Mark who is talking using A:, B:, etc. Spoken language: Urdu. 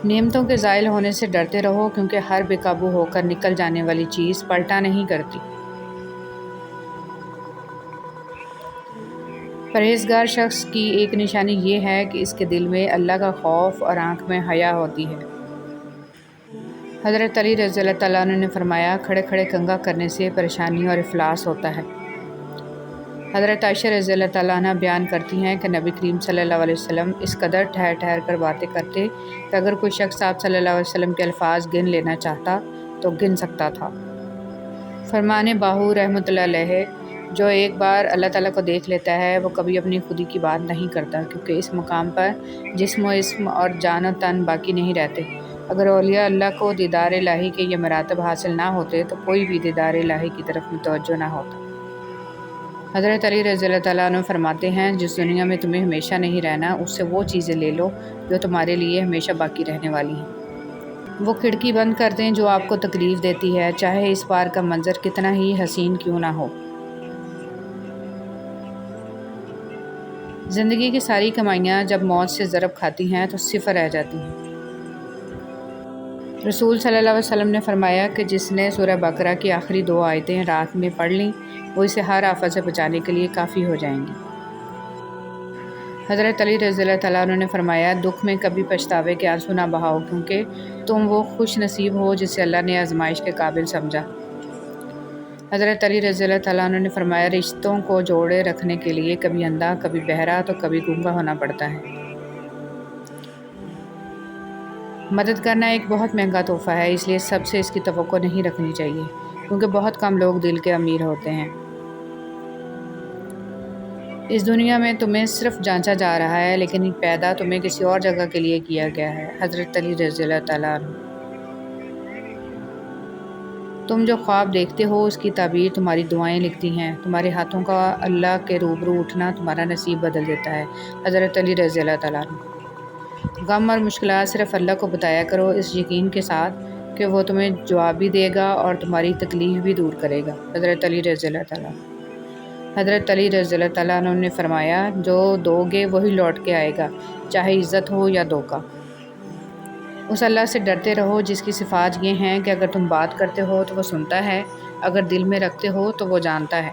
A: نعمتوں کے زائل ہونے سے ڈرتے رہو، کیونکہ ہر بے قابو ہو کر نکل جانے والی چیز پلٹا نہیں کرتی۔ پرہیزگار شخص کی ایک نشانی یہ ہے کہ اس کے دل میں اللہ کا خوف اور آنکھ میں حیا ہوتی ہے۔ حضرت علی رضی اللہ تعالیٰ عنہ نے فرمایا، کھڑے کھڑے کنگھا کرنے سے پریشانی اور افلاس ہوتا ہے۔ حضرت عائشہ رضی اللہ تعالیٰ عنہ بیان کرتی ہیں کہ نبی کریم صلی اللہ علیہ وسلم اس قدر ٹھہر ٹھہر کر باتیں کرتے کہ اگر کوئی شخص آپ صلی اللہ علیہ وسلم کے الفاظ گن لینا چاہتا تو گن سکتا تھا۔ فرمان باہو رحمۃ اللہ علیہ، جو ایک بار اللہ تعالیٰ کو دیکھ لیتا ہے وہ کبھی اپنی خودی کی بات نہیں کرتا، کیونکہ اس مقام پر جسم و اسم اور جان و تن باقی نہیں رہتے۔ اگر اولیاء اللہ کو دیدار الہی کے یہ مراتب حاصل نہ ہوتے تو کوئی بھی دیدار الہی کی طرف متوجہ نہ ہوتا۔ حضرت علی رضی اللہ تعالیٰ عنہ فرماتے ہیں، جس دنیا میں تمہیں ہمیشہ نہیں رہنا، اس سے وہ چیزیں لے لو جو تمہارے لیے ہمیشہ باقی رہنے والی ہیں۔ وہ کھڑکی بند کر دیں جو آپ کو تکلیف دیتی ہے، چاہے اس پار کا منظر کتنا ہی حسین کیوں نہ ہو۔ زندگی کی ساری کمائیاں جب موت سے ضرب کھاتی ہیں تو صفر رہ جاتی ہیں۔ رسول صلی اللہ علیہ وسلم نے فرمایا کہ جس نے سورہ بقرہ کی آخری 2 آیتیں رات میں پڑھ لیں وہ اسے ہر آفت سے بچانے کے لیے کافی ہو جائیں گی۔ حضرت علی رضی اللہ تعالیٰ عنہ نے فرمایا، دکھ میں کبھی پچھتاوے کے آنسو نہ بہاؤ، کیونکہ تم وہ خوش نصیب ہو جسے اللہ نے آزمائش کے قابل سمجھا۔ حضرت علی رضی اللہ تعالیٰ عنہ نے فرمایا، رشتوں کو جوڑے رکھنے کے لیے کبھی اندھا، کبھی بہرا تو کبھی گونگا ہونا پڑتا ہے۔ مدد کرنا ایک بہت مہنگا تحفہ ہے، اس لیے سب سے اس کی توقع نہیں رکھنی چاہیے، کیونکہ بہت کم لوگ دل کے امیر ہوتے ہیں۔ اس دنیا میں تمہیں صرف جانچا جا رہا ہے، لیکن پیدا تمہیں کسی اور جگہ کے لیے کیا گیا ہے۔ حضرت علی رضی اللہ تعالیٰ عنہ۔ تم جو خواب دیکھتے ہو اس کی تعبیر تمہاری دعائیں لکھتی ہیں، تمہارے ہاتھوں کا اللہ کے روبرو اٹھنا تمہارا نصیب بدل دیتا ہے۔ حضرت علی رضی اللہ تعالیٰ عنہ۔ غم اور مشکلات صرف اللہ کو بتایا کرو، اس یقین کے ساتھ کہ وہ تمہیں جواب بھی دے گا اور تمہاری تکلیف بھی دور کرے گا۔ حضرت علی رضی اللہ تعالیٰ عنہ۔ حضرت علی رضی اللہ تعالیٰ عنہ نے فرمایا، جو دو گے وہی لوٹ کے آئے گا، چاہے عزت ہو یا دھوکہ۔ اس اللہ سے ڈرتے رہو جس کی صفات یہ ہیں کہ اگر تم بات کرتے ہو تو وہ سنتا ہے، اگر دل میں رکھتے ہو تو وہ جانتا ہے۔